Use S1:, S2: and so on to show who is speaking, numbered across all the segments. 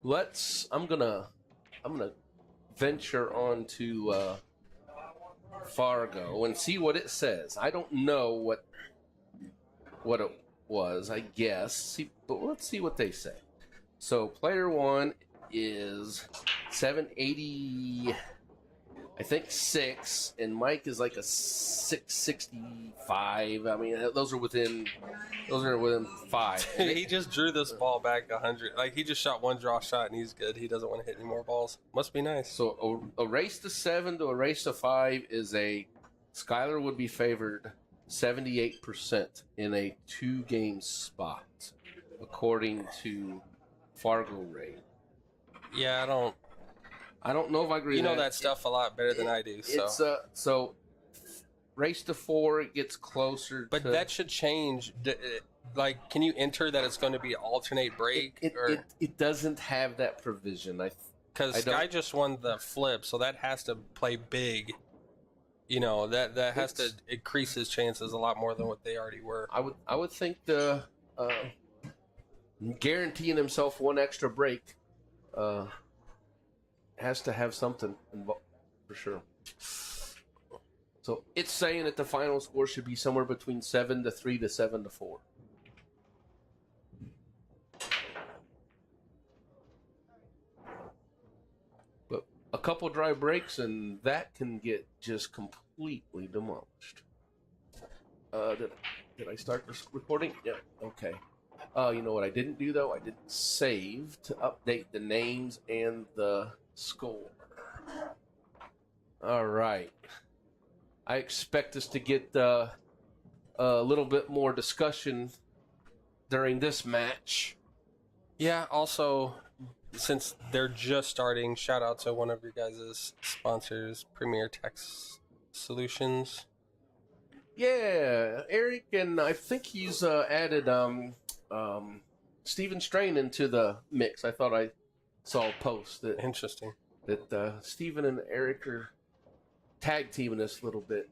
S1: I'm gonna venture on to Fargo and see what it says. I don't know what it was, I guess. But let's see what they say. So player one is 780, I think 6, and Mike is like a 665. I mean, those are within 5.
S2: He just drew this ball back 100. Like, he just shot one draw shot and he's good. He doesn't want to hit any more balls. Must be nice.
S1: So a race to 7 to a race to 5 is Skyler would be favored 78% in a 2-game spot, according to Fargo Ray.
S2: Yeah,
S1: I don't know if I agree.
S2: You know that stuff a lot better than I do.
S1: So race to 4, it gets closer.
S2: But that should change. Like, can you enter that it's going to be alternate break?
S1: It doesn't have that provision.
S2: Because Sky just won the flip, so that has to play big. You know, that has to increase his chances a lot more than what they already were.
S1: I would think the guaranteeing himself one extra break has to have something involved for sure. So it's saying that the final score should be somewhere between 7-3 to 7-4. But a couple dry breaks and that can get just completely demolished. Did I start this recording? Yeah. Okay. You know what I didn't do though? I didn't save to update the names and the score. All right. I expect us to get a little bit more discussion during this match.
S2: Yeah, also, since they're just starting, shout out to one of your guys' sponsors, Premier Tax Solutions.
S1: Yeah, Eric, and I think he's added Steven Strain into the mix. I thought I saw a post that
S2: Interesting.
S1: That Steven and Eric are tag teaming us a little bit.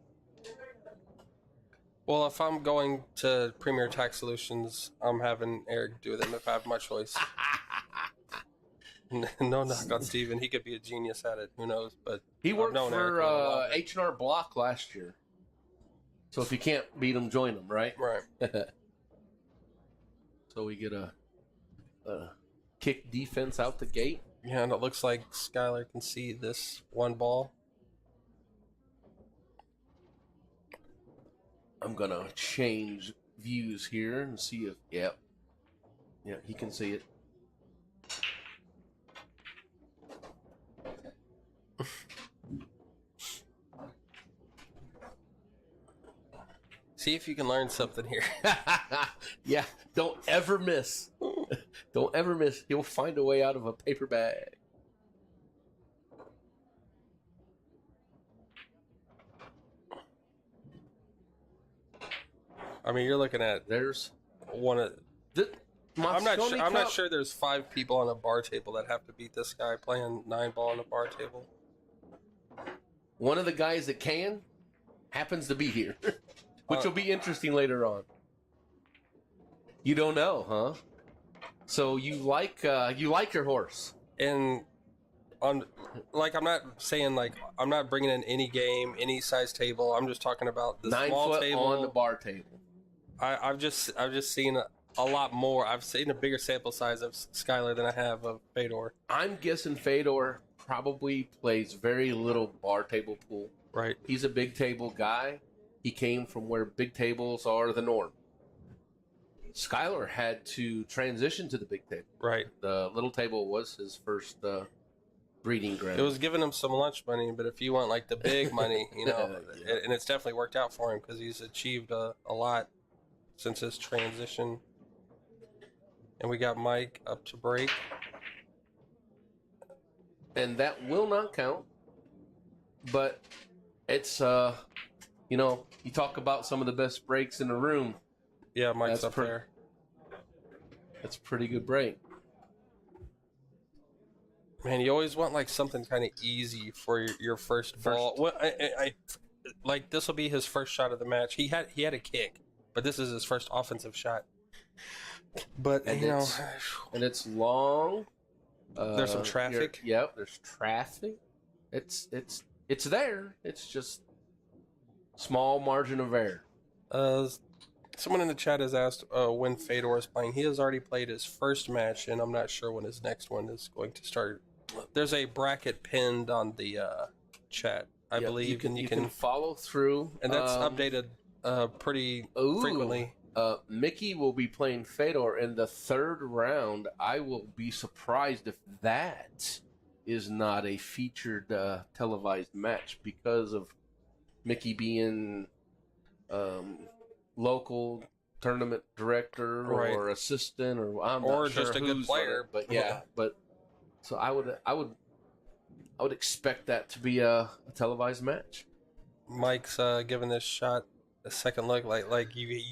S2: Well, if I'm going to Premier Tax Solutions, I'm having Eric do them if I have my choice. No knock on Steven. He could be a genius at it. Who knows? But
S1: he worked for H&R Block last year. So if you can't beat him, join him, right?
S2: Right.
S1: So we get a kick defense out the gate.
S2: Yeah, and it looks like Skyler can see this one ball.
S1: I'm going to change views here and see if... Yep. Yeah, he can see it.
S2: See if you can learn something here.
S1: Yeah, don't ever miss. Don't ever miss. He'll find a way out of a paper bag.
S2: I mean, you're looking at
S1: There's
S2: one of. I'm not sure there's 5 people on a bar table that have to beat this guy playing 9-ball on a bar table.
S1: One of the guys that can happens to be here, which will be interesting later on. You don't know, huh? So you like your horse,
S2: And I'm not saying I'm not bringing in any game, any size table. I'm just talking about the
S1: 9
S2: small
S1: foot
S2: table
S1: on the bar table.
S2: I've just seen a lot more. I've seen a bigger sample size of Skyler than I have of Fedor.
S1: I'm guessing Fedor probably plays very little bar table pool.
S2: Right.
S1: He's a big table guy. He came from where big tables are the norm. Skyler had to transition to the big table.
S2: Right.
S1: The little table was his first breeding ground.
S2: It was giving him some lunch money, but if you want the big money,
S1: Yeah.
S2: and it's definitely worked out for him because he's achieved a lot since his transition. And we got Mike up to break.
S1: And that will not count. But it's, you talk about some of the best breaks in the room.
S2: Yeah, Mike's up there.
S1: That's a pretty good break.
S2: Man, you always want something kind of easy for your first ball. Well, this will be his first shot of the match. He had a kick, but this is his first offensive shot. But
S1: and it's long,
S2: There's some traffic.
S1: Yep, there's traffic. It's there. It's just small margin of error.
S2: Someone in the chat has asked when Fedor is playing. He has already played his first match, and I'm not sure when his next one is going to start. There's a bracket pinned on the chat, I believe.
S1: You can follow through.
S2: And that's updated pretty frequently.
S1: Mickey will be playing Fedor in the third round. I will be surprised if that is not a featured televised match because of Mickey being local tournament director or assistant, or I'm not sure
S2: just a good player.
S1: But yeah, but so I would expect that to be a televised match.
S2: Mike's giving this shot a second look. Like you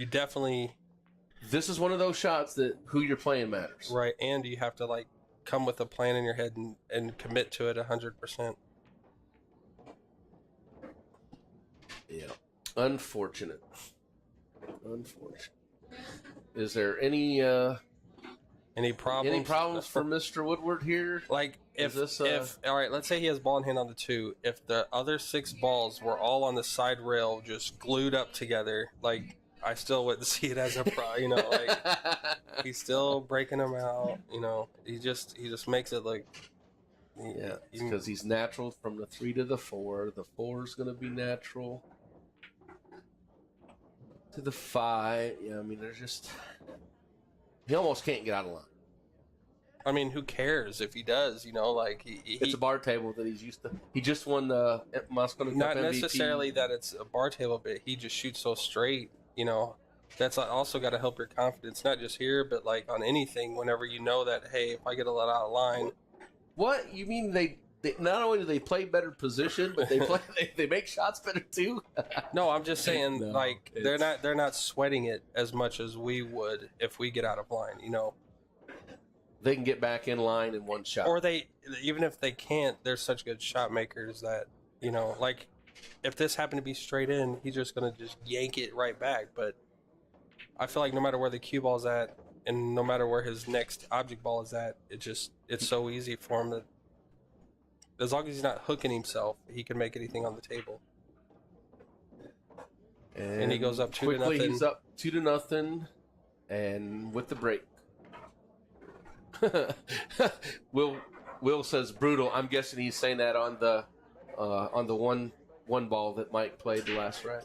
S2: definitely.
S1: This is one of those shots that who you're playing matters.
S2: Right, and you have to like come with a plan in your head and commit to it 100%.
S1: Yeah. Unfortunate. Is there any problems for Mr. Woodward here?
S2: Like if all right, let's say he has ball in hand on the 2. If the other 6 balls were all on the side rail, just glued up together, like I still wouldn't see it as a problem. Like he's still breaking them out. He just makes it like.
S1: Yeah, because he's natural from the 3 to the 4. The 4 is going to be natural to the 5. Yeah, I mean, there's just he almost can't get out of line.
S2: I mean, who cares if he does? Like
S1: it's a bar table that he's used to. He just won the Moscow Cup
S2: not
S1: MVP.
S2: necessarily that it's a bar table, but he just shoots so straight. That's also got to help your confidence, not just here, but like on anything. Whenever you know that, hey, if I get a lot out of line.
S1: What you mean? They not only do they play better position, but they make shots better too.
S2: No, I'm just saying, they're not sweating it as much as we would if we get out of line.
S1: They can get back in line in one shot.
S2: Or even if they can't, they're such good shot makers that like if this happened to be straight in, he's just gonna just yank it right back. But I feel like no matter where the cue ball's at, and no matter where his next object ball is at, it's so easy for him that as long as he's not hooking himself, he can make anything on the table. And he goes up 2-0.
S1: He's up 2-0, and with the break. Will says brutal. I'm guessing he's saying that on the one ball that Mike played the last round.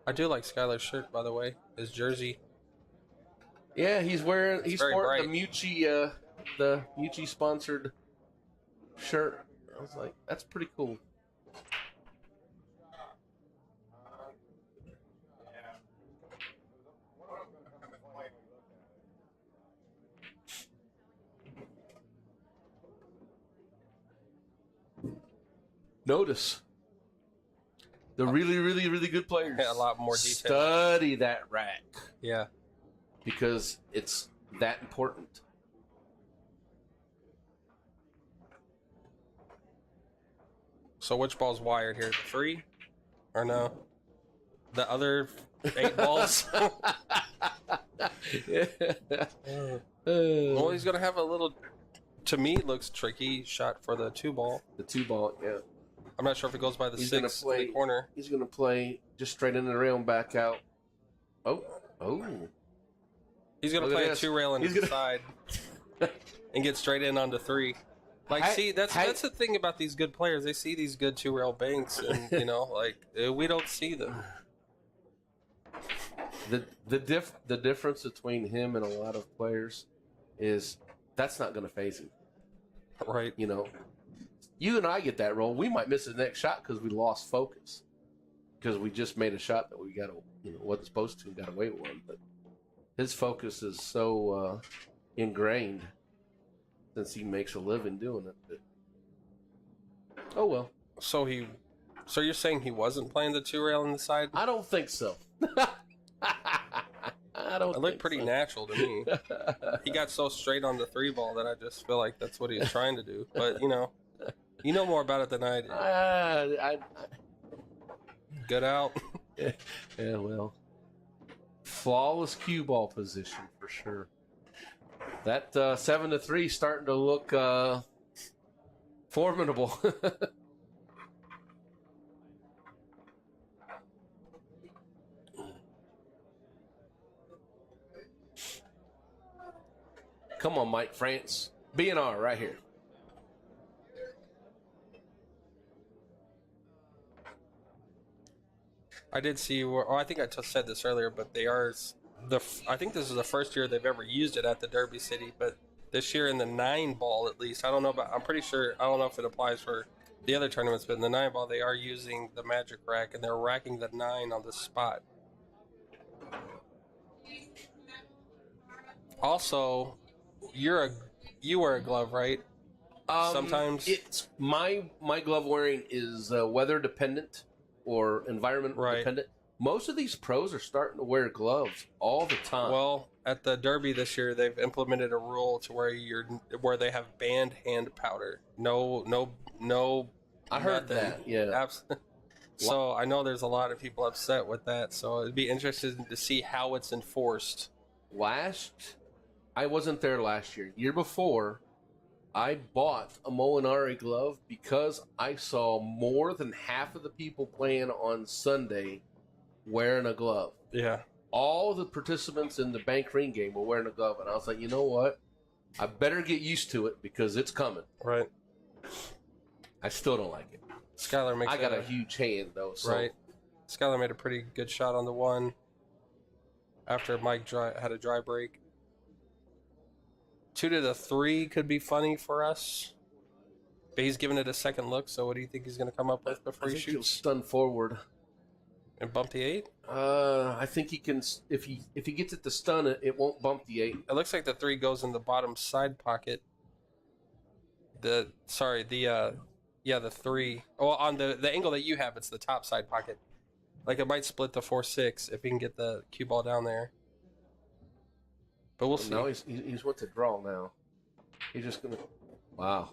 S2: I do like Skyler's shirt, by the way. His jersey.
S1: Yeah, he's sporting
S2: bright.
S1: the Mucci sponsored shirt. I was like, that's pretty cool. Notice the really, really, really good players.
S2: A lot more detail.
S1: Study that rack.
S2: Yeah.
S1: Because it's that important.
S2: So which ball's wired here? The 3? Or no? The other 8 balls? Well, he's going to have a little, to me, it looks tricky shot for the 2 ball.
S1: The 2 ball, yeah.
S2: I'm not sure if it goes by the 6 in the corner.
S1: He's going to play just straight into the rail and back out. Oh.
S2: He's going to play a 2 rail into the side and get straight in onto 3. Like, that's the thing about these good players. They see these good 2 rail banks, and we don't see them.
S1: The difference between him and a lot of players is that's not going to phase him.
S2: Right.
S1: You and I get that roll. We might miss the next shot because we lost focus. Because we just made a shot that we got wasn't supposed to and got away with one. But his focus is so ingrained since he makes a living doing it. But, oh well.
S2: So you're saying he wasn't playing the 2 rail on the side?
S1: I don't think so. I don't.
S2: It looked pretty natural to me. He got so straight on the 3 ball that I just feel like that's what he was trying to do. But you know more about it than I do. Good out.
S1: Yeah, well. Flawless cue ball position for sure. That 7-3 starting to look formidable. Come on, Mike Frantz. B&R right here.
S2: I did see. I think I said this earlier, but they are I think this is the first year they've ever used it at the Derby City. But this year in the 9-ball, at least, I don't know. But I'm pretty sure. I don't know if it applies for the other tournaments, but in the 9-ball, they are using the magic rack and they're racking the 9 on the spot. Also, you wear a glove, right? Sometimes
S1: it's my glove wearing is weather dependent or environment dependent. Most of these pros are starting to wear gloves all the time.
S2: Well, at the Derby this year, they've implemented a rule to where they have banned hand powder. No.
S1: I heard that. Yeah.
S2: So I know there's a lot of people upset with that. So it'd be interesting to see how it's enforced.
S1: I wasn't there last year. Year before, I bought a Molinari glove because I saw more than half of the people playing on Sunday wearing a glove.
S2: Yeah.
S1: All the participants in the Bank Ring game were wearing a glove, and I was like, you know what? I better get used to it because it's coming.
S2: Right.
S1: I still don't like it.
S2: Skyler makes.
S1: I got a huge hand though. So.
S2: Right. Skyler made a pretty good shot on the 1 after Mike had a dry break. 2 to the 3 could be funny for us. But he's giving it a second look, so what do you think he's going to come up with before he shoots?
S1: He'll stun forward.
S2: And bump the 8?
S1: I think he can. If he gets it to stun it, it won't bump the 8.
S2: It looks like the 3 goes in the bottom side pocket. The 3. Well, on the angle that you have, it's the top side pocket. Like it might split the 4-6 if he can get the cue ball down there. But we'll see.
S1: Now he's went to draw now. He's just gonna. Wow.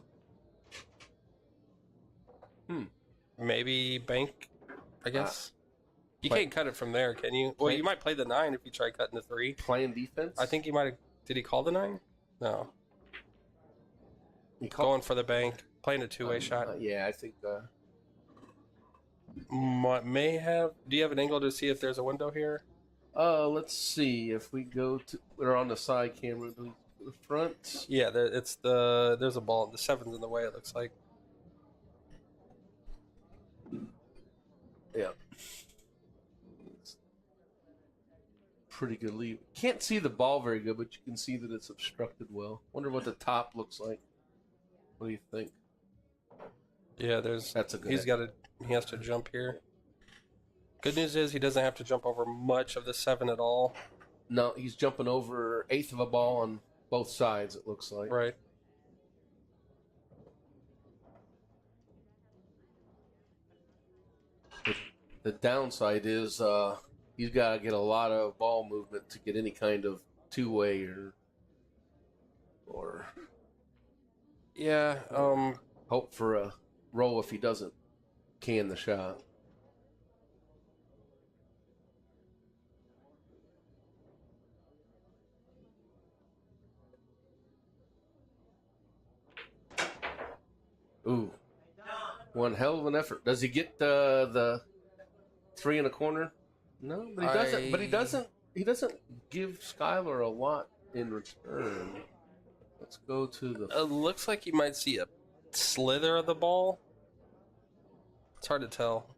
S2: Maybe bank, I guess. You can't cut it from there, can you? Well, you might play the 9 if you try cutting the 3.
S1: Playing defense?
S2: I think he might have. Did he call the 9? No. Going for the bank. Playing a 2-way shot.
S1: Yeah, I think.
S2: May have. Do you have an angle to see if there's a window here?
S1: Let's see if we go to. We're on the side camera. The front.
S2: Yeah, there's a ball. The 7's in the way. It looks like.
S1: Yeah. Pretty good lead. Can't see the ball very good, but you can see that it's obstructed well. Wonder what the top looks like. What do you think?
S2: Yeah,
S1: that's a good.
S2: He has to jump here. Good news is he doesn't have to jump over much of the 7 at all.
S1: No, he's jumping over 1/8 of a ball on both sides, it looks like.
S2: Right.
S1: The downside is he's got to get a lot of ball movement to get any kind of 2-way or
S2: yeah,
S1: hope for a roll if he doesn't can the shot. Ooh, one hell of an effort. Does he get the 3 in a corner? No, but he doesn't. But he doesn't. He doesn't give Skyler a lot in return. Let's go to the.
S2: It looks like you might see a slither of the ball. It's hard to tell.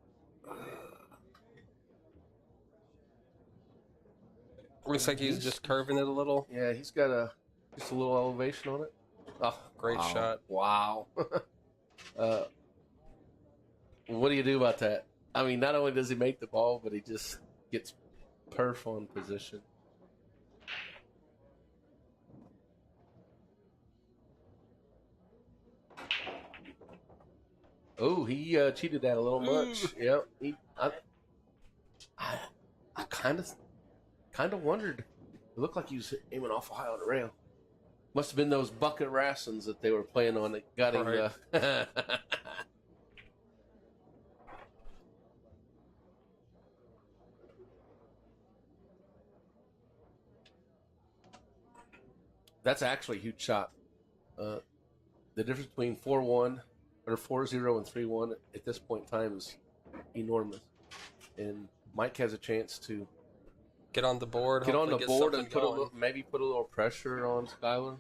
S2: Looks like he's just curving it a little.
S1: Yeah, he's got just a little elevation on it.
S2: Oh, great shot!
S1: Wow. What do you do about that? I mean, not only does he make the ball, but he just gets perf on position. Oh, he cheated that a little much. Yep. I kind of wondered. It looked like he was aiming awful high on the rail. Must have been those bucket rassins that they were playing on that got him.
S2: Right.
S1: That's actually a huge shot. The difference between 4-1 or 4-0 and 3-1 at this point in time is enormous. And Mike has a chance to
S2: get on the board.
S1: Get on the board and
S2: going.
S1: maybe put a little pressure on Skyler.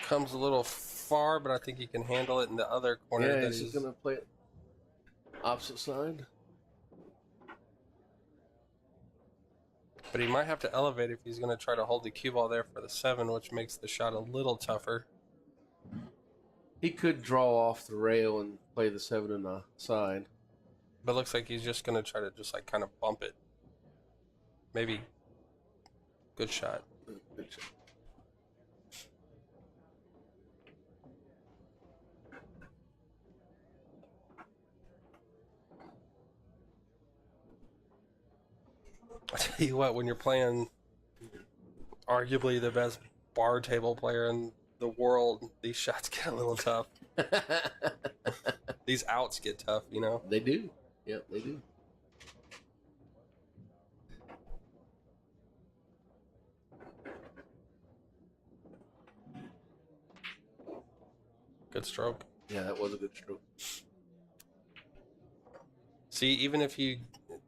S2: Comes a little far, but I think he can handle it in the other corner.
S1: Yeah, he's going to play it opposite side.
S2: But he might have to elevate if he's going to try to hold the cue ball there for the 7, which makes the shot a little tougher.
S1: He could draw off the rail and play the 7 in the side.
S2: But it looks like he's just going to try to just like kind of bump it. Maybe. Good shot.
S1: Good shot.
S2: I tell you what, when you're playing arguably the best bar table player in the world, these shots get a little tough. These outs get tough, you know?
S1: They do. Yeah, they do.
S2: Good stroke.
S1: Yeah, that was a good stroke.
S2: See, even if you,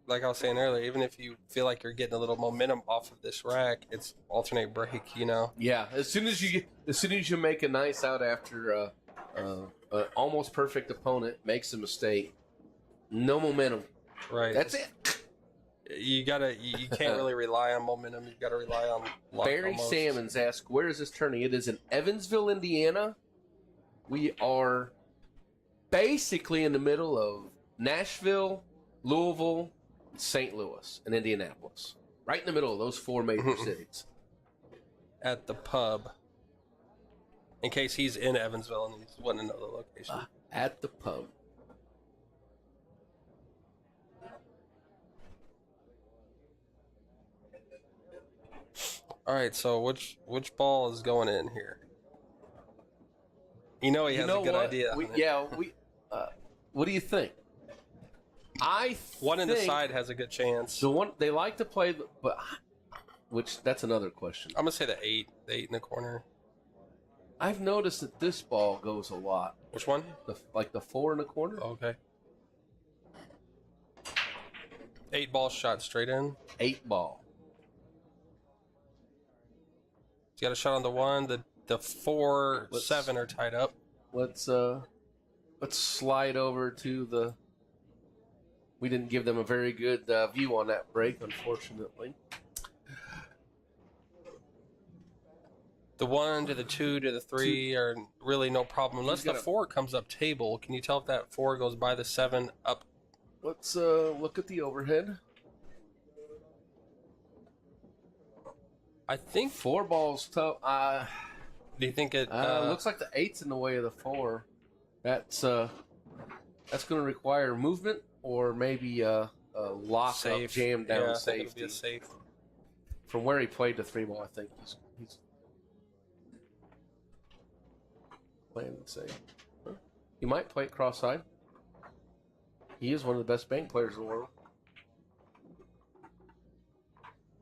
S2: like I was saying earlier, even if you feel like you're getting a little momentum off of this rack, it's alternate break, you know?
S1: Yeah, as soon as you make a nice out after almost perfect opponent makes a mistake, no momentum.
S2: Right.
S1: That's it.
S2: You can't really rely on momentum. You've got to rely on luck.
S1: Barry
S2: almost.
S1: Salmons asked, where is this turning? It is in Evansville, Indiana. We are basically in the middle of Nashville, Louisville, St. Louis, and Indianapolis. Right in the middle of those 4 major cities.
S2: At the pub. In case he's in Evansville and he's wanting another location.
S1: At the pub.
S2: All right, so which ball is going in here? You know he has a good idea.
S1: What do you think?
S2: One in the side has a good chance.
S1: The one they like to play, which that's another question.
S2: I'm gonna say the 8 in the corner.
S1: I've noticed that this ball goes a lot.
S2: Which one?
S1: The 4 in the corner.
S2: Okay. 8 ball shot straight in.
S1: 8 ball.
S2: He's got a shot on the 1. The 4, 7 are tied up.
S1: Let's slide over to the. We didn't give them a very good view on that break, unfortunately.
S2: The 1 to the 2 to the 3 are really no problem unless the 4 comes up table. Can you tell if that 4 goes by the 7 up?
S1: Let's look at the overhead.
S2: I think
S1: 4 balls tough.
S2: Do you think it
S1: looks like the 8's in the way of the 4? That's going to require movement or maybe a lock
S2: safe.
S1: Up, jam down
S2: yeah,
S1: safety.
S2: It'll be a safe.
S1: From where he played the 3 ball, I think he's playing the safe. Huh? He might play it cross-side. He is one of the best bank players in the world.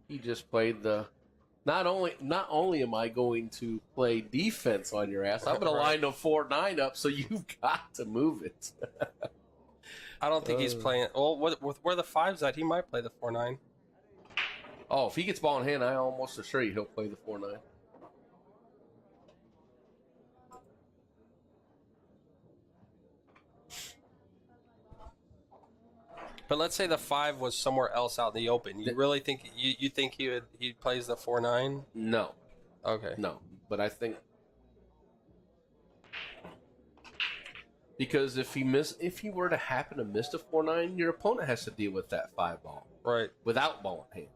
S1: He just played the. Not only am I going to play defense on your ass, I'm going to line the 4-9 up, so you've got to move it.
S2: I don't think he's playing. Well, with where the 5's at, he might play the 4-9.
S1: Oh, if he gets ball in hand, I almost assure you he'll play the 4-9.
S2: But let's say the 5 was somewhere else out in the open. You really think you think he plays the 4-9?
S1: No.
S2: Okay.
S1: No, but I think because if he were to happen to miss the 4-9, your opponent has to deal with that 5 ball.
S2: Right.
S1: Without ball in hand.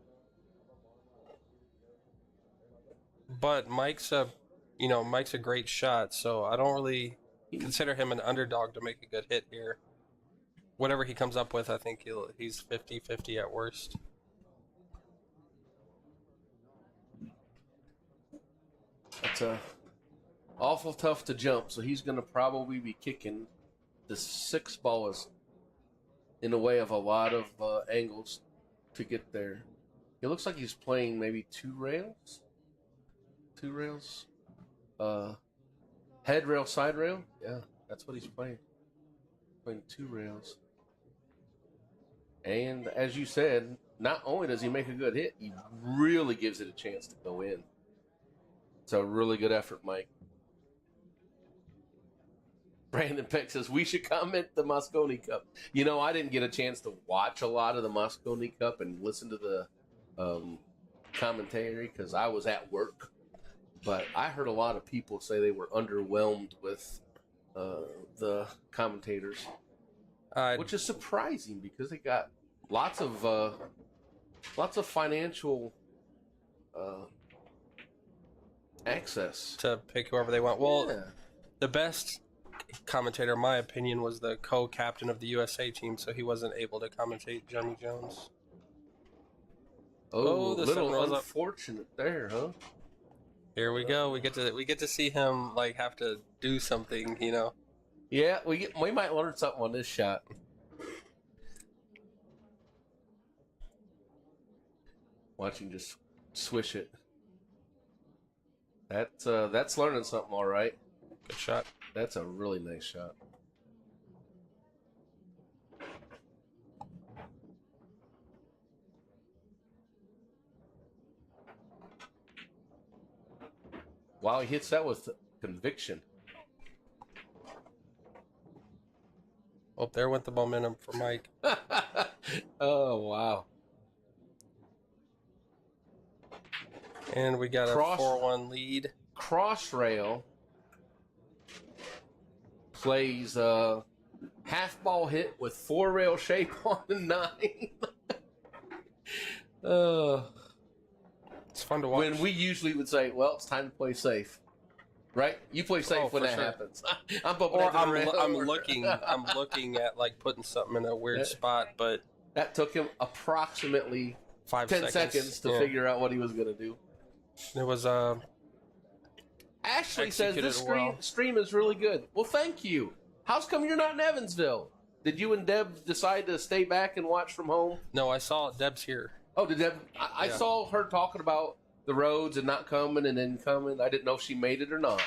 S2: But Mike's a great shot, so I don't really consider him an underdog to make a good hit here. Whatever he comes up with, I think he's 50-50 at worst.
S1: That's awful tough to jump, so he's going to probably be kicking the 6 ball is in the way of a lot of angles to get there. It looks like he's playing maybe 2 rails. 2 rails. Head rail, side rail. Yeah, that's what he's playing. Playing 2 rails. And as you said, not only does he make a good hit, he really gives it a chance to go in. It's a really good effort, Mike. Brandon Peck says, we should comment the Mosconi Cup. You know, I didn't get a chance to watch a lot of the Mosconi Cup and listen to the commentary because I was at work. But I heard a lot of people say they were underwhelmed with the commentators, which is surprising because they got lots of financial access
S2: to pick whoever they want. Well,
S1: yeah.
S2: The best commentator, in my opinion, was the co-captain of the USA team, so he wasn't able to commentate Jeremy Jones.
S1: Oh, the little unfortunate there, huh?
S2: Here we go. We get to see him like have to do something, you know.
S1: Yeah, we might learn something on this shot. Watch him just swish it. That's learning something, all right.
S2: Good shot.
S1: That's a really nice shot. Wow, he hits that with conviction.
S2: Oh, there went the momentum for Mike.
S1: Oh, wow.
S2: And we got a 4-1 lead.
S1: Cross rail plays a half ball hit with 4 rail shape on the 9.
S2: It's fun to watch.
S1: When we usually would say, well, it's time to play safe. Right? You play safe when that happens.
S2: I'm looking at like putting something in a weird spot, but
S1: that took him approximately 10 seconds to figure out what he was going to do.
S2: It was
S1: Ashley says this stream is really good. Well, thank you. How's come you're not in Evansville? Did you and Deb decide to stay back and watch from home?
S2: No, I saw Deb's here.
S1: Oh, did Deb? I saw her talking about the roads and not coming and then coming. I didn't know if she made it or not.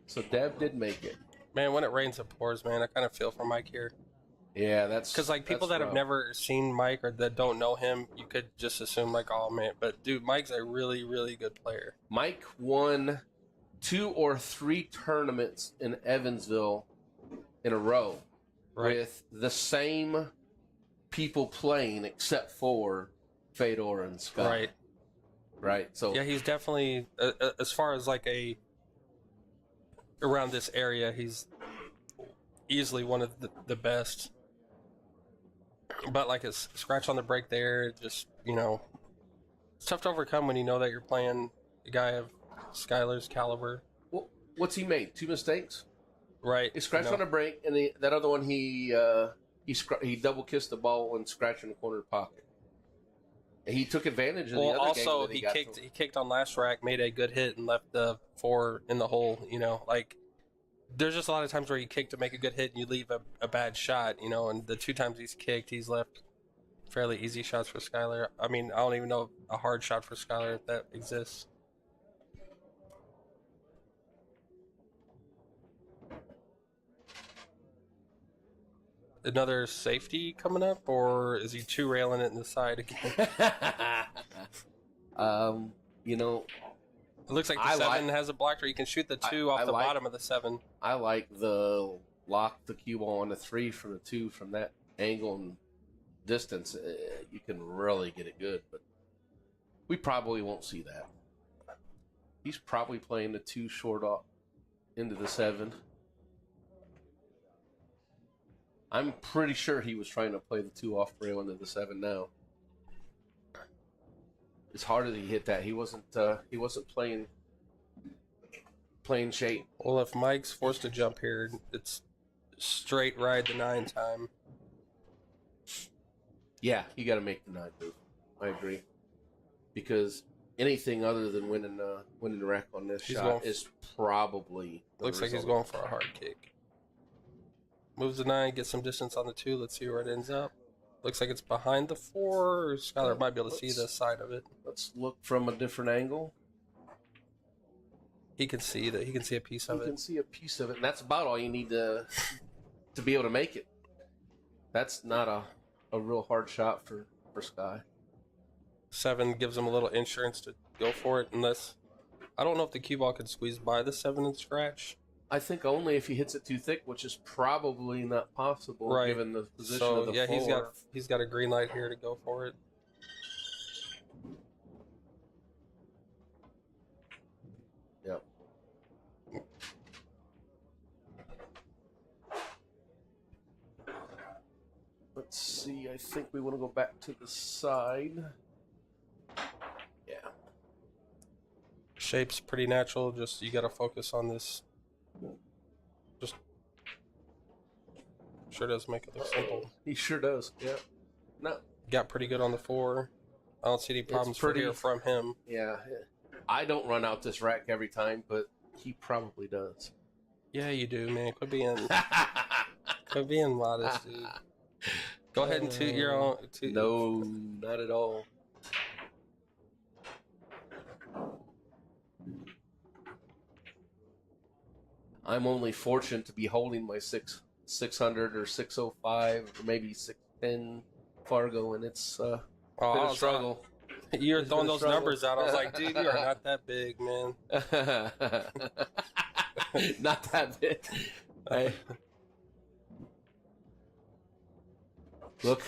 S1: So Deb did make it.
S2: Man, when it rains, it pours, man. I kind of feel for Mike here.
S1: Yeah, that's...
S2: Because, like, people that have never seen Mike or that don't know him, you could just assume, like, oh, man. But, dude, Mike's a really, really good player.
S1: Mike won 2 or 3 tournaments in Evansville in a row with the same people playing except for Fedor and Scott. Right. So
S2: yeah, he's definitely, as far as, like, around this area, he's easily one of the best. But like a scratch on the break there, just, you know, it's tough to overcome when you know that you're playing a guy of Skyler's caliber.
S1: Well, what's he made? 2 mistakes?
S2: Right.
S1: He scratched on the break, and that other one he double kissed the ball and scratched in the corner of the pocket. And he took advantage of the other
S2: also
S1: game
S2: he kicked on last rack, made a good hit, and left the 4 in the hole. You know, like. There's just a lot of times where you kick to make a good hit and you leave a bad shot, you know, and the 2 times he's kicked, he's left fairly easy shots for Skyler. I mean, I don't even know a hard shot for Skyler if that exists. Another safety coming up, or is he 2-railing it in the side again?
S1: You know...
S2: It looks like the 7 has a block, or you can shoot the 2 off the bottom of the 7.
S1: I like the lock the cue ball on the 3 from the 2 from that angle and distance. You can really get it good, but we probably won't see that. He's probably playing the 2 short off into the 7. I'm pretty sure he was trying to play the 2 off rail into the 7 now. It's hard that he hit that. He wasn't playing shape.
S2: Well, if Mike's forced to jump here, it's straight ride the 9 time.
S1: Yeah, you got to make the 9 move. I agree. Because anything other than winning the rack on this shot is probably...
S2: Looks like he's going for a hard kick. Moves the 9, gets some distance on the 2. Let's see where it ends up. Looks like it's behind the 4. Skyler might be able to see the side of it.
S1: Let's look from a different angle.
S2: He can see that. He can see a piece of it.
S1: You can see a piece of it, and that's about all you need to be able to make it. That's not a real hard shot for Sky.
S2: 7 gives him a little insurance to go for it, unless... I don't know if the cue ball can squeeze by the 7 and scratch.
S1: I think only if he hits it too thick, which is probably not possible,
S2: right,
S1: given the position
S2: so,
S1: of the
S2: yeah,
S1: floor.
S2: he's got a green light here to go for it.
S1: Yep. Let's see. I think we want to go back to the side. Yeah.
S2: Shape's pretty natural. Just you got to focus on this. Just sure does make it look simple.
S1: He sure does. Yeah. No.
S2: Got pretty good on the 4. I don't see any problems from him.
S1: Yeah. I don't run out this rack every time, but he probably does.
S2: Yeah, you do, man. Quit being modest, dude. Go ahead and toot your own.
S1: No, not at all. I'm only fortunate to be holding my 600 or 605 or maybe 610 Fargo, and it's been a struggle.
S2: You were throwing those numbers out. I was like, dude, you are not that big, man.
S1: Not that big. Hey. Look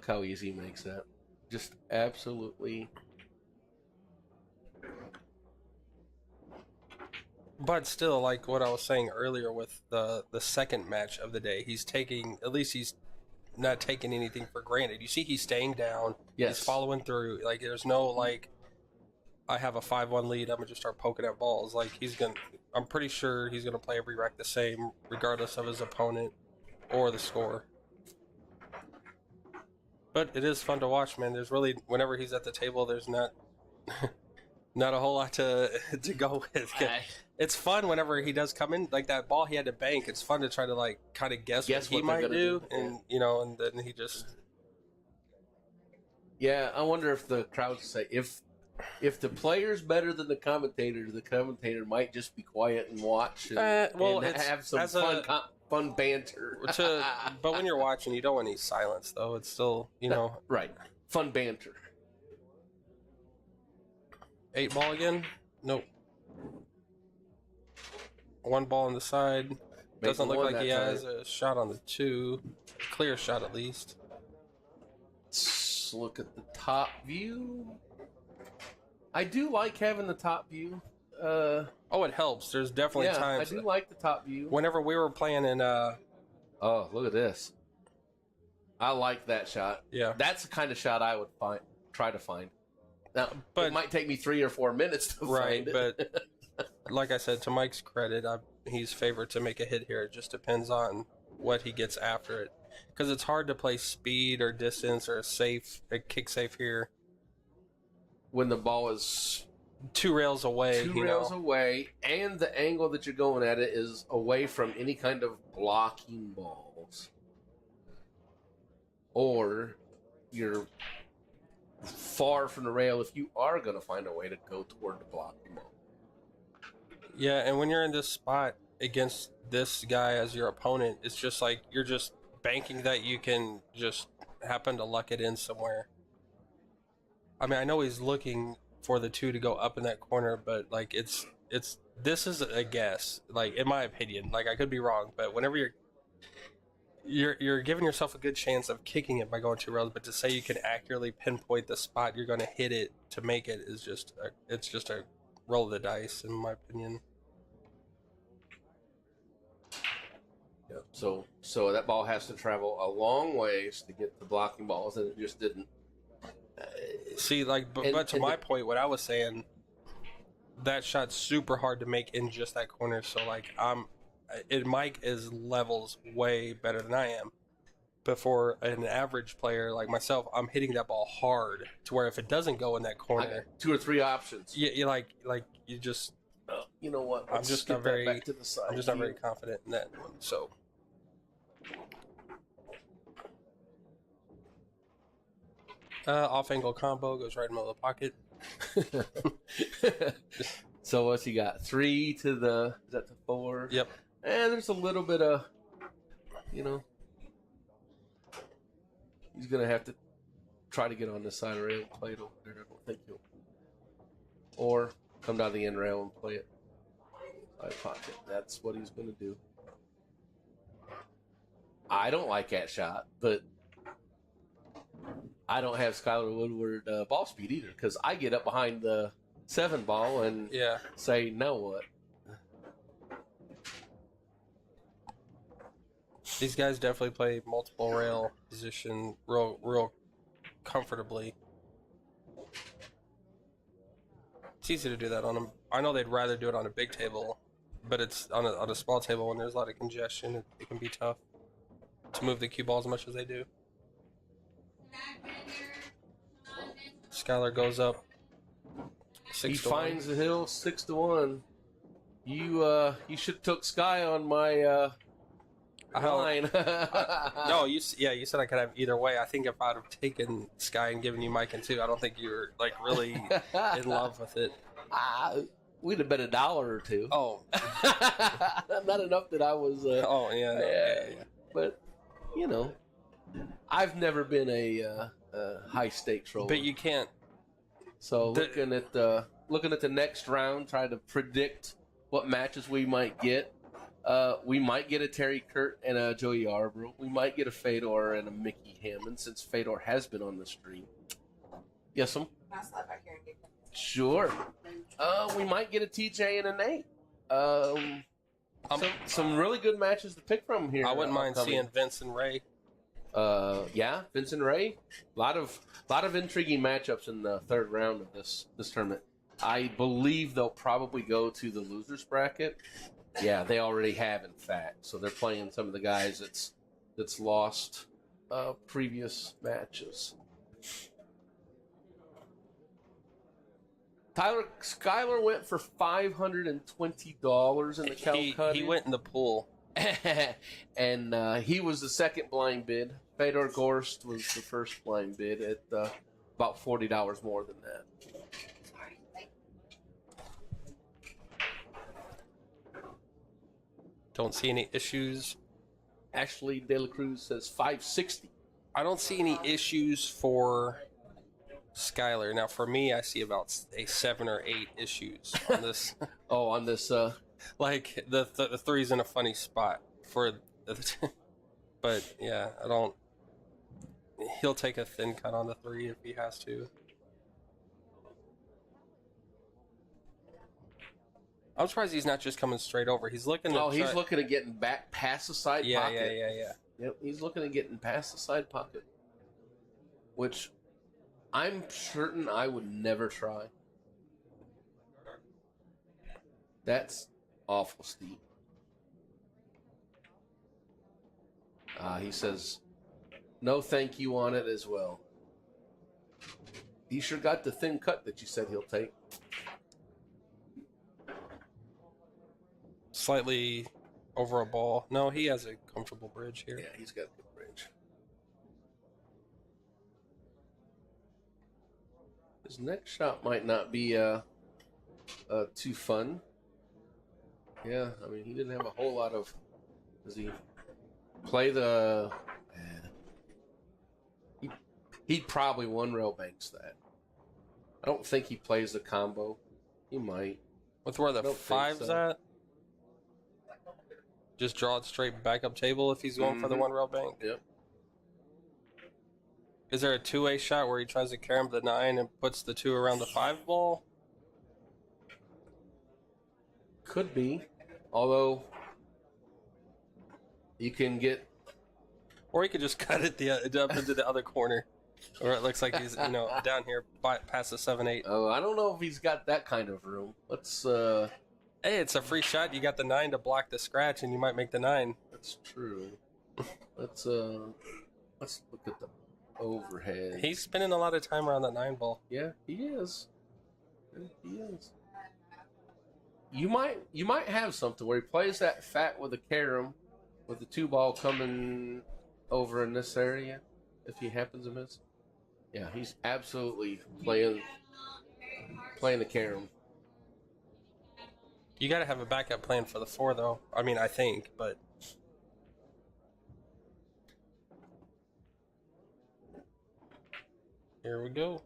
S1: how easy he makes that. Just absolutely.
S2: But still, like what I was saying earlier with the second match of the day, he's not taking anything for granted. You see he's staying down.
S1: Yes.
S2: He's following through. Like, there's no, like, I have a 5-1 lead, I'm going to just start poking at balls. Like, I'm pretty sure he's going to play every rack the same, regardless of his opponent or the score. But it is fun to watch, man. There's really, whenever he's at the table, there's not a whole lot to go with. It's fun whenever he does come in, like that ball he had to bank. It's fun to try to, like, kind of guess what he might do. And, and then he just...
S1: Yeah, I wonder if the crowd say, if the player's better than the commentator might just be quiet and watch and have some fun banter.
S2: But when you're watching, you don't want any silence, though. It's still,
S1: Right. Fun banter.
S2: 8 ball again? Nope. 1 ball on the side. Doesn't look like he has a shot on the 2. Clear shot, at least.
S1: Let's look at the top view. I do like having the top view.
S2: It helps. There's definitely times.
S1: I do like the top view.
S2: Whenever we were playing in...
S1: Oh, look at this. I like that shot.
S2: Yeah.
S1: That's the kind of shot I would try to find. Now, it might take me 3 or 4 minutes to find it. But
S2: like I said, to Mike's credit, he's favored to make a hit here. It just depends on what he gets after it. Because it's hard to play speed or distance or a kick safe here.
S1: When the ball is
S2: 2 rails away.
S1: 2 rails away, and the angle that you're going at it is away from any kind of blocking balls. Or you're far from the rail if you are going to find a way to go toward the blocking ball.
S2: Yeah, and when you're in this spot against this guy as your opponent, it's just like you're just banking that you can just happen to luck it in somewhere. I mean, I know he's looking for the 2 to go up in that corner, but like this is a guess. Like, in my opinion, like, I could be wrong, but whenever you're giving yourself a good chance of kicking it by going 2 rails, but to say you can accurately pinpoint the spot you're going to hit it to make it is just a roll of the dice, in my opinion.
S1: Yeah. So that ball has to travel a long ways to get the blocking balls, and it just didn't.
S2: See, like, but to my point, what I was saying, that shot's super hard to make in just that corner. So, like, Mike is levels way better than I am. But for an average player like myself, I'm hitting that ball hard to where if it doesn't go in that corner,
S1: 2 or 3 options.
S2: You you just.
S1: You know what?
S2: I'm just not very.
S1: Back to the side.
S2: I'm just not very confident in that one. So. Off angle combo goes right in the middle of the pocket.
S1: So what's he got? 3 to the, is that the 4?
S2: Yep.
S1: And there's a little bit of, you know, he's going to have to try to get on this side rail and play it over there. I don't think he'll. Or come down the end rail and play it side pocket. That's what he's going to do. I don't like that shot, but I don't have Skyler Woodward ball speed either, because I get up behind the 7 ball and say, now what?
S2: These guys definitely play multiple rail position real comfortably. It's easy to do that on them. I know they'd rather do it on a big table, but it's on a small table when there's a lot of congestion. It can be tough to move the cue ball as much as they do. Skyler goes up.
S1: He finds the hill 6-1. You should have took Sky on my line.
S2: No, you said I could have either way. I think if I'd have taken Sky and given you Mike and 2, I don't think you were like really in love with it.
S1: We'd have bet $1 or 2.
S2: Oh,
S1: not enough that I was.
S2: Yeah.
S1: But you know, I've never been a high stakes roller.
S2: But you can't.
S1: So looking at the next round, trying to predict what matches we might get. We might get a Terry Kurt and a Joey Yarbrough. We might get a Fedor and a Mickey Hammond, since Fedor has been on the stream. Yes,
S3: Can I slide back here and get them?
S1: Sure. We might get a TJ and a Nate. Some really good matches to pick from here.
S2: I wouldn't mind seeing Vince and Ray.
S1: Yeah, Vince and Ray. A lot of intriguing matchups in the third round of this tournament. I believe they'll probably go to the losers bracket. Yeah, they already have, in fact. So they're playing some of the guys that's lost previous matches. Skyler went for $520 in the Calcutta.
S2: He went in the pool.
S1: And he was the second blind bid. Fedor Gorst was the first blind bid at about $40 more than that.
S2: Don't see any issues.
S1: Ashley De La Cruz says $560.
S2: I don't see any issues for Skyler. Now, for me, I see about 7 or 8 issues on this.
S1: On this.
S2: Like, the 3's in a funny spot. But, yeah, I don't. He'll take a thin cut on the 3 if he has to. I'm surprised he's not just coming straight over. He's looking to
S1: he's looking at getting back past the side pocket.
S2: Yeah.
S1: Yep, he's looking at getting past the side pocket, which I'm certain I would never try. That's awful steep. He says, no thank you on it as well. He sure got the thin cut that you said he'll take.
S2: Slightly over a ball. No, he has a comfortable bridge here.
S1: Yeah, he's got a good bridge. His next shot might not be too fun. Yeah, I mean, he didn't have a whole lot of... Does he play the... He'd probably one rail banks that. I don't think he plays the combo. He might.
S2: With where the 5's at? Just draw it straight back up table if he's going for the one rail bank?
S1: Yep.
S2: Is there a 2-way shot where he tries to carry him to the 9 and puts the 2 around the 5 ball?
S1: Could be. Although, you can get...
S2: Or he could just cut it up into the other corner. Or it looks like he's, down here past the 7-8.
S1: Oh, I don't know if he's got that kind of room. Let's,
S2: Hey, it's a free shot. You got the 9 to block the scratch, and you might make the 9.
S1: That's true. Let's look at the overhead.
S2: He's spending a lot of time around that 9 ball.
S1: Yeah, he is. Yeah, he is. You might have something where he plays that fat with a carom, with the 2 ball coming over in this area, if he happens to miss. Yeah, he's absolutely playing the carom.
S2: You got to have a backup plan for the 4, though. I mean, I think, but here we go.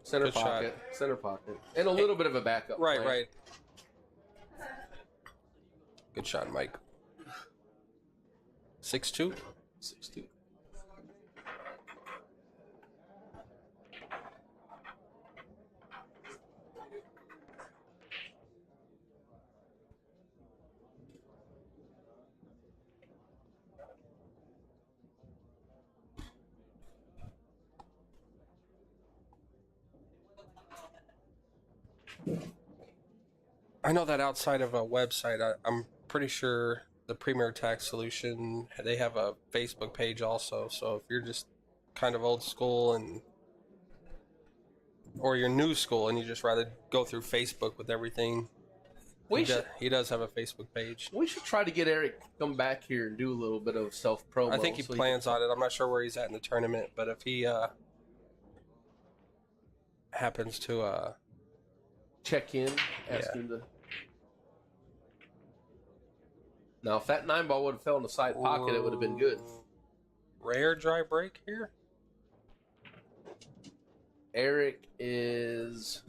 S1: Center
S2: Good
S1: pocket, and a little bit of a backup.
S2: Right,
S1: plan.
S2: right. Good shot, Mike. 6-2.
S1: 6-2.
S2: I know that outside of a website, I'm pretty sure the Premier Tax Solution, they have a Facebook page also. So if you're just kind of old school or you're new school and you just rather go through Facebook with everything, he does have a Facebook page.
S1: We should try to get Eric to come back here and do a little bit of self-promo.
S2: I think he plans on it. I'm not sure where he's at in the tournament, but if he happens to
S1: check in, ask him to. Now, if that 9-ball would have fell in the side pocket, it would have been good.
S2: Rare dry break here.
S1: Eric is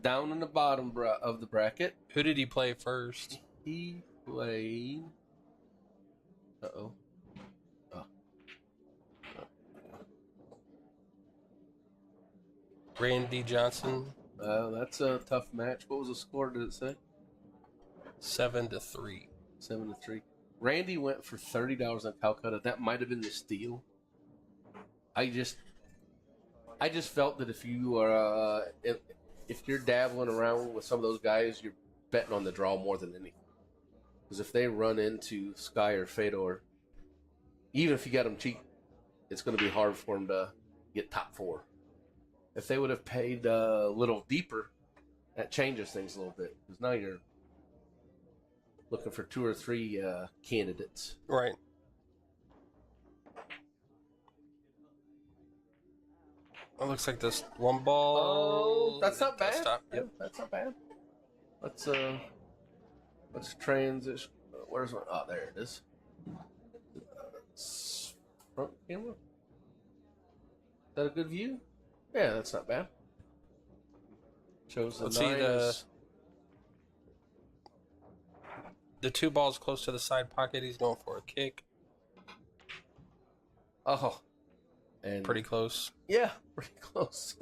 S1: down in the bottom of the bracket.
S2: Who did he play first?
S1: He played. Oh.
S2: Randy Johnson.
S1: That's a tough match. What was the score? Did it say?
S2: 7-3.
S1: 7-3. Randy went for $30 on Calcutta. That might have been the steal. I just felt that if you are if you're dabbling around with some of those guys, you're betting on the draw more than anything. Because if they run into Sky or Fedor, even if you got them cheap, it's going to be hard for them to get top 4. If they would have paid a little deeper, that changes things a little bit. Because now you're looking for 2 or 3 candidates.
S2: Right. It looks like this one ball.
S1: Oh, that's not bad.
S2: Stop. Yep.
S1: That's not bad. Let's transition. Where's one? Oh, there it is. Front camera. Is that a good view? Yeah, that's not bad. Shows the
S2: Let's see the 2 balls close to the side pocket. He's going for a kick.
S1: Oh, and
S2: pretty close.
S1: Yeah, pretty close.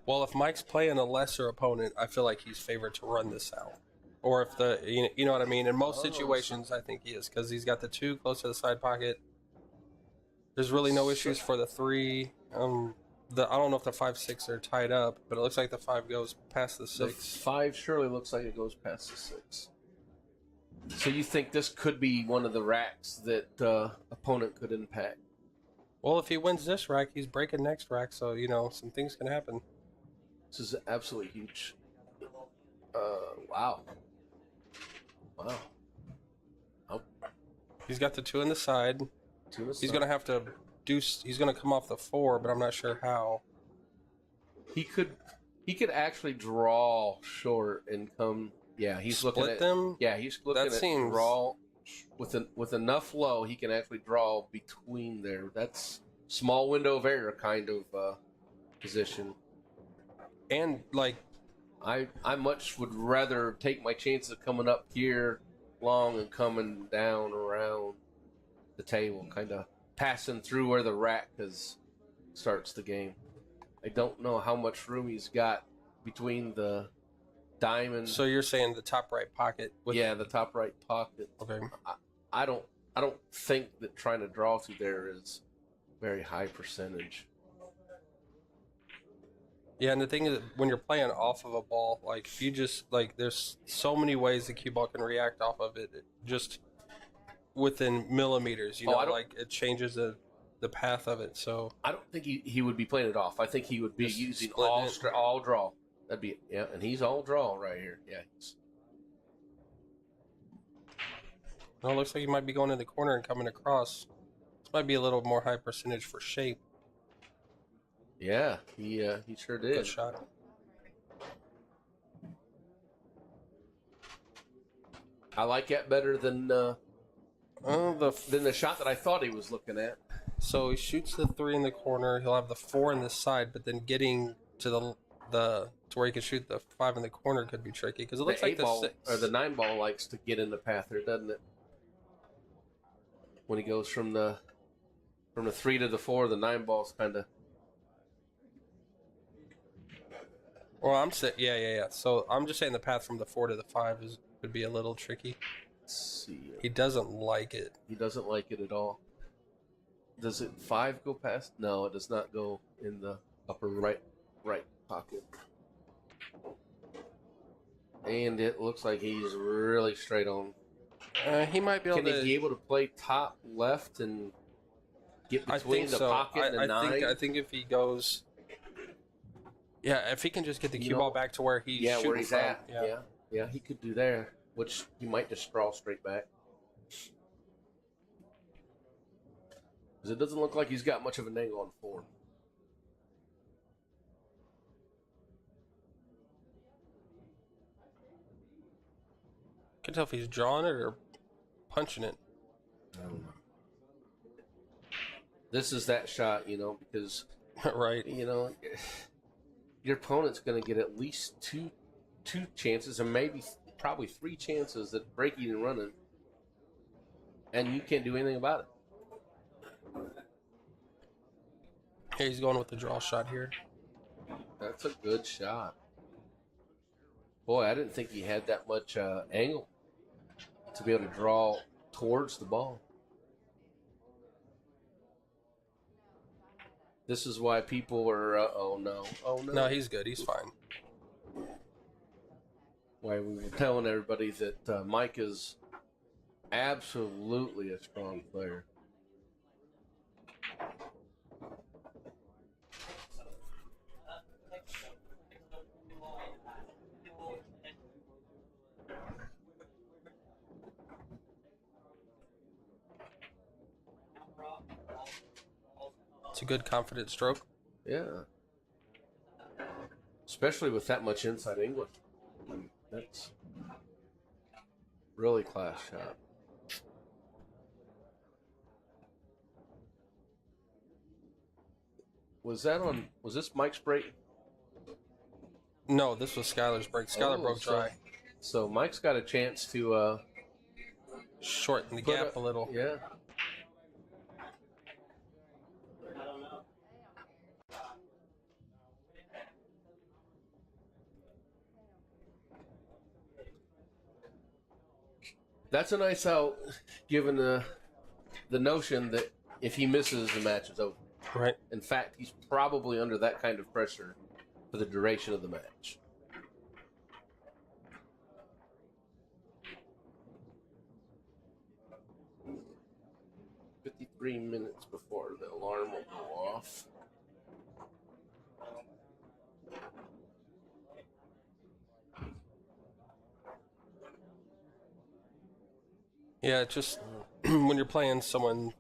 S2: Well, if Mike's playing a lesser opponent, I feel like he's favored to run this out. Or if you know what I mean. In most situations, I think he is because he's got the 2 close to the side pocket. There's really no issues for the 3. I don't know if the 5-6 are tied up, but it looks like the 5 goes past the 6.
S1: The 5 surely looks like it goes past the 6. So you think this could be one of the racks that opponent could impact?
S2: Well, if he wins this rack, he's breaking next rack, so, some things can happen.
S1: This is absolutely huge. Wow. Oh.
S2: He's got the 2 in the side. He's going to have to he's going to come off the 4, but I'm not sure how.
S1: He could actually draw short and come. Yeah, he's
S2: split
S1: looking at
S2: them.
S1: Yeah, he's looking
S2: that
S1: at
S2: seems...
S1: draw with enough low. He can actually draw between there. That's small window of error kind of position.
S2: And
S1: I much would rather take my chances of coming up here long and coming down around the table, kind of passing through where the rack starts the game. I don't know how much room he's got between the diamond.
S2: So you're saying the top right pocket?
S1: The top right pocket.
S2: Okay.
S1: I don't think that trying to draw through there is very high percentage.
S2: Yeah, and the thing is, when you're playing off of a ball, if you just there's so many ways the cue ball can react off of it, just within millimeters. It changes the path of it. So
S1: I don't think he would be playing it off. I think he would be
S2: just
S1: using all draw. That'd be and he's all draw right here. Yeah.
S2: Well, it looks like he might be going in the corner and coming across. This might be a little more high percentage for shape.
S1: Yeah, he sure did.
S2: Good shot.
S1: I like that better than the shot that I thought he was looking at.
S2: So he shoots the 3 in the corner. He'll have the 4 in this side, but then getting to to where he can shoot the 5 in the corner could be tricky because it looks like the 6
S1: or the 9 ball likes to get in the path there, doesn't it? When he goes from the 3 to the 4, the 9 ball's kind of.
S2: Well, I'm saying yeah. So I'm just saying the path from the 4 to the 5 would be a little tricky.
S1: Let's see.
S2: He doesn't like it.
S1: He doesn't like it at all. Does it 5 go past? No, it does not go in the upper right pocket. And it looks like he's really straight on.
S2: He might be able
S1: to. Can he be able to play top left and get between the pocket and the 9?
S2: I think if he goes, if he can just get the cue ball back to where he's shooting
S1: where he's
S2: from,
S1: at. Yeah, he could do there, which he might just draw straight back. Because it doesn't look like he's got much of an angle on 4.
S2: Can tell if he's drawing it or punching it.
S1: I don't know. This is that shot, because
S2: right.
S1: Your opponent's going to get at least two chances, and probably 3 chances at breaking and running, and you can't do anything about it.
S2: Here he's going with the draw shot here.
S1: That's a good shot. Boy, I didn't think he had that much angle to be able to draw towards the ball. This is why people are, oh no.
S2: No, he's good. He's fine.
S1: Why we were telling everybody that Mike is absolutely a strong player.
S2: It's a good confident stroke.
S1: Yeah. Especially with that much inside English. That's really class shot. Was this Mike's break?
S2: No, this was Skyler's break. Skyler broke dry.
S1: So Mike's got a chance to
S2: shorten the gap a little.
S1: Yeah. That's a nice out, given the notion that if he misses, the match is over.
S2: Right.
S1: In fact, he's probably under that kind of pressure for the duration of the match. "53 minutes before the alarm will go off."
S2: Yeah, just when you're playing someone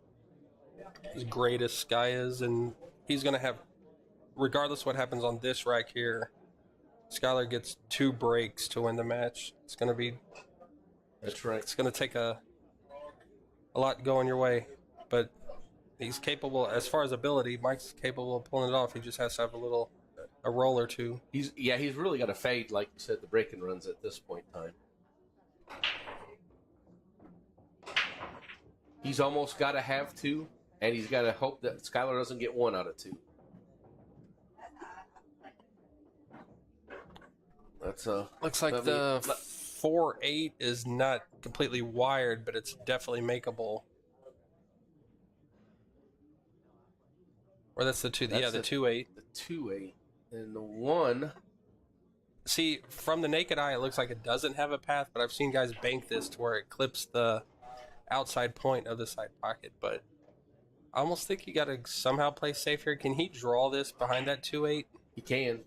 S2: as great as Sky is, and he's going to have, regardless what happens on this rack here, Skyler gets 2 breaks to win the match. It's going to be...
S1: That's right.
S2: It's going to take a lot going your way, but he's capable, as far as ability, Mike's capable of pulling it off. He just has to have a roll or 2.
S1: He's really got to fade, like you said, the breaking runs at this point in time. He's almost got to have 2, and he's got to hope that Skyler doesn't get 1 out of 2. That's
S2: looks like the 4-8 is not completely wired, but it's definitely makeable. Or that's the 2. Yeah, the 2-8.
S1: The 2-8 and the 1.
S2: See, from the naked eye, it looks like it doesn't have a path, but I've seen guys bank this to where it clips the outside point of the side pocket, but I almost think you got to somehow play safe here. Can he draw this behind that 2-8?
S1: He can.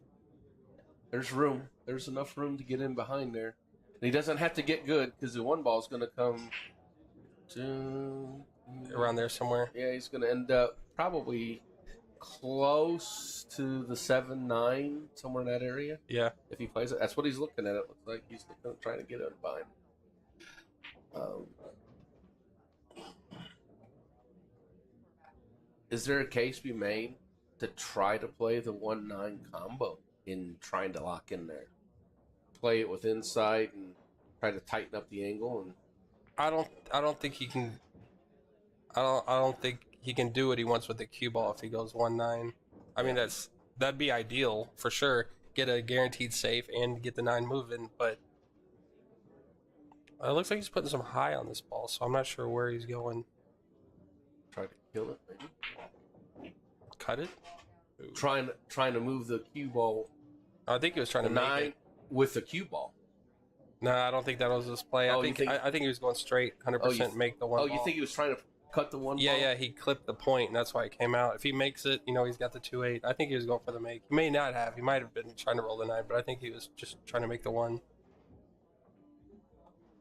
S1: There's room. There's enough room to get in behind there. And he doesn't have to get good because the 1 ball is going to come
S2: around there somewhere.
S1: Yeah, he's going to end up probably close to the 7-9, somewhere in that area.
S2: Yeah.
S1: If he plays it, that's what he's looking at. It looks like he's trying to get it by him. Is there a case to be made to try to play the 1-9 combo in trying to lock in there? Play it with inside and try to tighten up the angle. And
S2: I don't think he can. I don't think he can do what he wants with the cue ball if he goes 1-9. I mean that'd be ideal for sure. Get a guaranteed safe and get the 9 moving, but it looks like he's putting some high on this ball, so I'm not sure where he's going.
S1: try to kill it, maybe.
S2: Cut it. Ooh.
S1: Trying to move the cue ball.
S2: I think he was trying to
S1: the
S2: make
S1: 9
S2: it.
S1: with the cue ball.
S2: No, I don't think that was his play.
S1: Oh,
S2: I think he was going straight, 100% make the one.
S1: Oh, you think he was trying to cut the one?
S2: Yeah,
S1: ball?
S2: yeah. He clipped the point, and that's why it came out. If he makes it, he's got the 2-8. I think he was going for the make. He may not have. He might have been trying to roll the 9, but I think he was just trying to make the 1.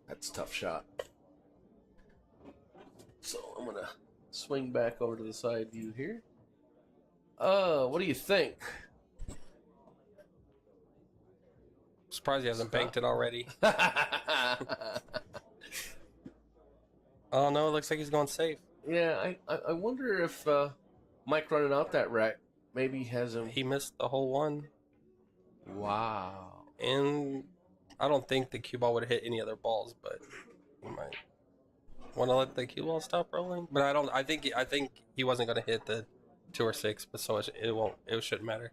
S1: That's a tough shot. So I'm gonna swing back over to the side view here. What do you think?
S2: Surprised he hasn't banked it already. Oh no, it looks like he's going safe.
S1: Yeah, I wonder if Mike running out that rack maybe has him.
S2: He missed the whole 1.
S1: Wow.
S2: And I don't think the cue ball would have hit any other balls, but he might want to let the cue ball stop rolling. But I think he wasn't going to hit the 2 or 6, but so it shouldn't matter.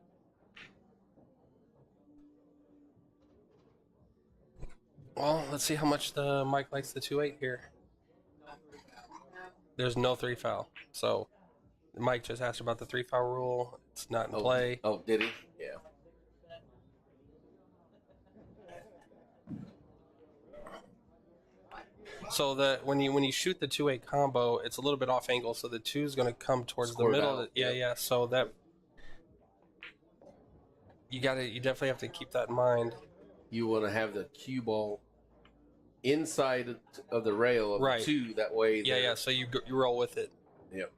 S2: Well, let's see how much the Mike likes the 2-8 here. There's no 3 foul, so Mike just asked about the 3 foul rule. It's not in play.
S1: Oh, did he? Yeah.
S2: So that when you shoot the 2-8 combo, it's a little bit off angle, so the 2 is going to come towards
S1: Squirt
S2: the middle.
S1: out,
S2: Of the, yeah. So that you definitely have to keep that in mind.
S1: You want to have the cue ball inside of the rail of
S2: Right.
S1: the 2. That way.
S2: Yeah. So you roll with it.
S1: Yep.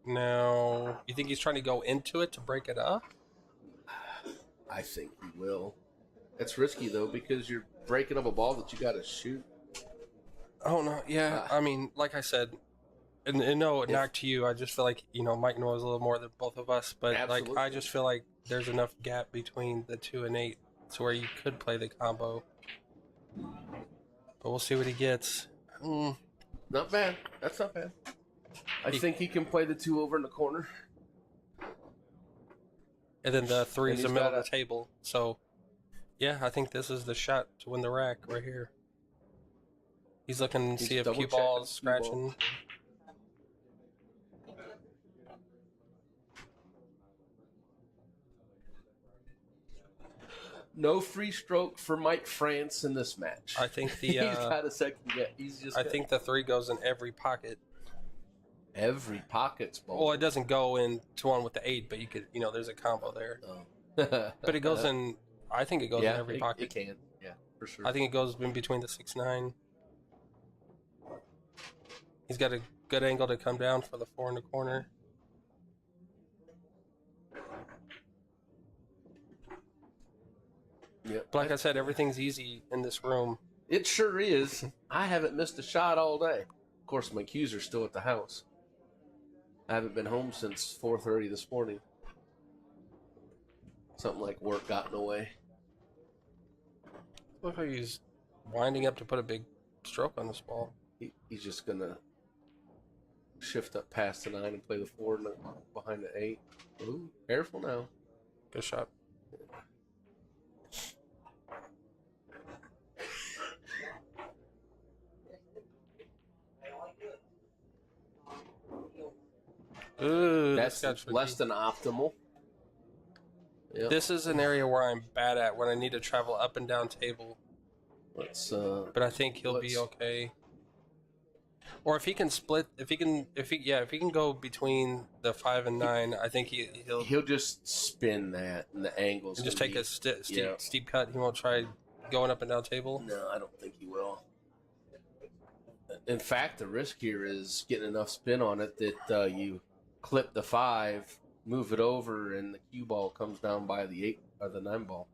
S2: Now, you think he's trying to go into it to break it up?
S1: I think he will. It's risky though because you're breaking up a ball that you got to shoot.
S2: Oh no, yeah. I mean, like I said, and no knock to you. I just feel like Mike knows a little more than both of us, but
S1: Absolutely.
S2: like I just feel like there's enough gap between the 2 and 8 to where you could play the combo. But we'll see what he gets.
S1: Not bad. That's not bad. I think he can play the 2 over in the corner.
S2: And then the 3 is
S1: And
S2: the
S1: he's
S2: middle
S1: got
S2: of the table. So, yeah, I think this is the shot to win the rack right here. He's looking to see if cue ball's scratching.
S1: No free stroke for Mike Frantz in this match.
S2: I think the
S1: he's got a second. Yeah,
S2: I think the 3 goes in every pocket.
S1: Every pocket's ball.
S2: Well, it doesn't go into one with the 8, but you could, there's a combo there.
S1: Oh.
S2: But it goes in. I think it goes in every pocket.
S1: It can. Yeah, for sure.
S2: I think it goes in between the 6-9. He's got a good angle to come down for the 4 in the corner.
S1: Yeah.
S2: But like I said, everything's easy in this room.
S1: It sure is. I haven't missed a shot all day. Of course, my cues are still at the house. I haven't been home since 4:30 this morning. Something like work got in the way.
S2: Look how he's winding up to put a big stroke on this ball.
S1: He's just gonna shift up past the 9 and play the 4 behind the 8. Ooh, careful now.
S2: Good shot. Ooh,
S1: That's
S2: got
S1: less than optimal. Yep.
S2: This is an area where I'm bad at when I need to travel up and down table.
S1: Let's.
S2: But I think he'll be okay. Or if he can split, if he can go between the 5 and 9, I think
S1: he'll just spin that, and the angles.
S2: and just take a steep cut. He won't try going up and down table.
S1: No, I don't think he will. In fact, the risk here is getting enough spin on it that you clip the 5, move it over, and the cue ball comes down by the 8 or the 9 ball.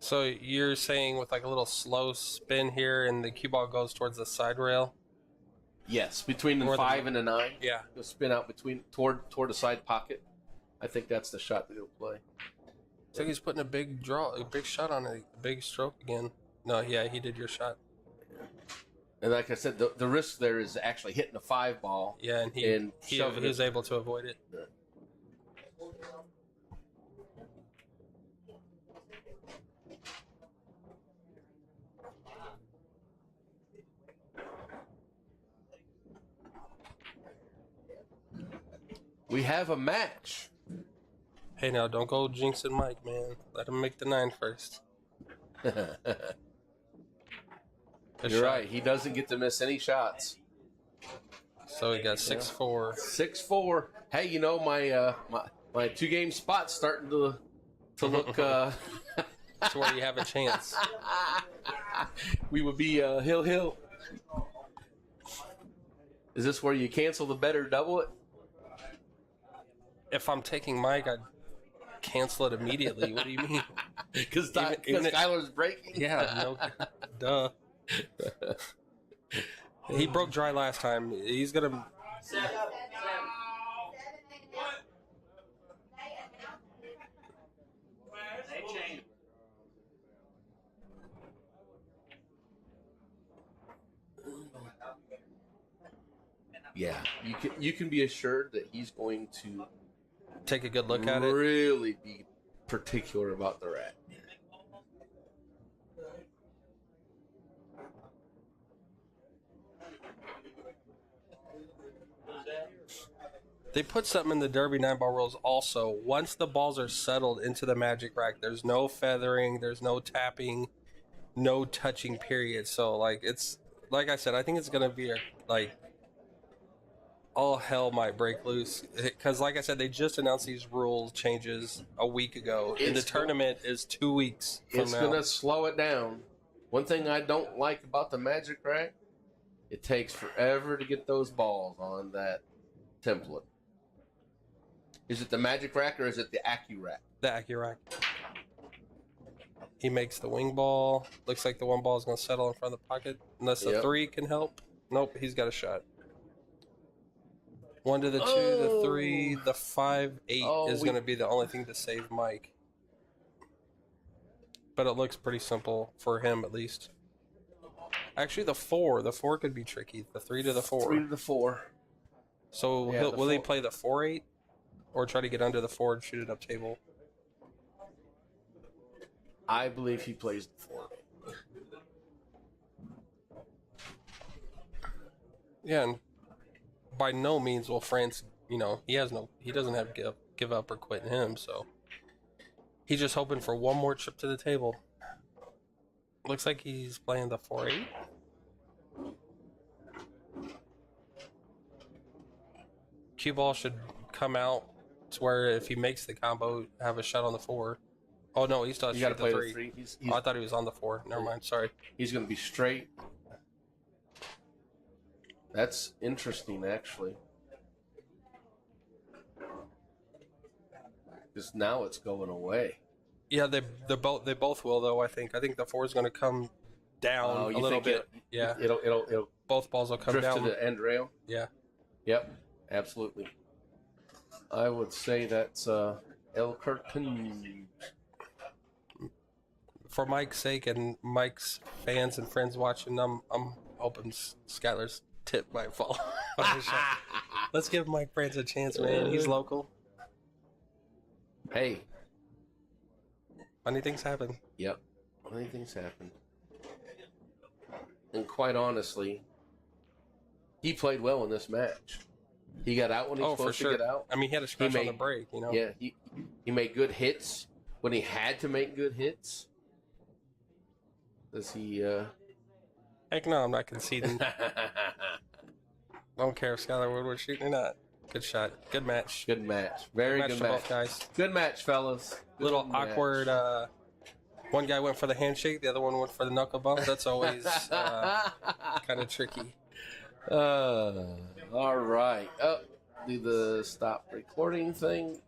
S2: So you're saying with like a little slow spin here, and the cue ball goes towards the side rail?
S1: Yes, between the 5 and the 9.
S2: Yeah.
S1: He'll spin out toward the side pocket. I think that's the shot that he'll play.
S2: So he's putting a big shot on it, a big stroke again. No, yeah, he did your shot.
S1: And like I said, the risk there is actually hitting a 5 ball.
S2: Yeah, and he was able to avoid it.
S1: Yeah. We have a match.
S2: Hey, now don't go jinxing Mike, man. Let him make the 9 first.
S1: You're right. He doesn't get to miss any shots.
S2: So he got 6-4.
S1: 6-4. Hey, you know my 2-game spot's starting to look.
S2: To where you have a chance.
S1: We would be hill. Is this where you cancel the bet or double it?
S2: If I'm taking Mike, I'd cancel it immediately. What do you mean?
S1: Because Skyler's breaking?
S2: Yeah, no, duh. He broke dry last time. He's going to...
S1: Yeah, you can be assured that he's going to
S2: take a good look at it.
S1: Really be particular about the rat.
S2: They put something in the Derby 9-ball rules also. Once the balls are settled into the magic rack, there's no feathering, there's no tapping, no touching period. So, like, it's, like I said, I think it's going to be all hell might break loose. Because, like I said, they just announced these rule changes a week ago. And the tournament is 2 weeks from now.
S1: It's going to slow it down. One thing I don't like about the magic rack, it takes forever to get those balls on that template. Is it the magic rack or is it the AccuRack?
S2: The AccuRack. He makes the wing ball. Looks like the 1 ball is going to settle in front of the pocket. Unless the 3 can help. Nope, he's got a shot. 1 to the 2, the 3, the 5, 8 is going to be the only thing to save Mike. But it looks pretty simple for him, at least. Actually, the 4 could be tricky. The 3 to the 4.
S1: 3 to the 4.
S2: So
S1: yeah,
S2: will he play the 4-8? Or try to get under the 4 and shoot it up table?
S1: I believe he plays the 4.
S2: Yeah, and by no means will Frantz, he doesn't have give up or quit in him, so he's just hoping for one more trip to the table. Looks like he's playing the 4-8. Cue ball should come out to where if he makes the combo, have a shot on the 4. Oh no, he still has to shoot the 3. I thought he was on the 4. Never mind, sorry.
S1: He's going to be straight. That's interesting, actually. Because now it's going away.
S2: Yeah, they both will though. I think the 4 is going to come down a little bit. Yeah,
S1: it'll
S2: both balls will come
S1: drift
S2: down
S1: to the end rail.
S2: Yeah.
S1: Yep. Absolutely. I would say that's El Curtain.
S2: For Mike's sake and Mike's fans and friends watching, I'm hoping Skyler's tip might fall. Let's give Mike Frantz a chance, man. He's local.
S1: Hey.
S2: Funny things happen.
S1: Yep. Funny things happen. And quite honestly, he played well in this match. He got out when he was
S2: for
S1: supposed
S2: sure.
S1: to get out.
S2: I mean, he had a scratch on
S1: made-
S2: the break, you know.
S1: Yeah, he made good hits when he had to make good hits. Does he?
S2: Heck no, I'm not conceding. Don't care if Skyler Woodward shooting or not. Good shot. Good match.
S1: Good match. Very
S2: Match
S1: good
S2: to
S1: match.
S2: both guys.
S1: Good match, fellas. Good
S2: Little
S1: match.
S2: awkward. One guy went for the handshake, the other one went for the knuckle bump. That's always kind of tricky.
S1: All right. Do the stop recording thing.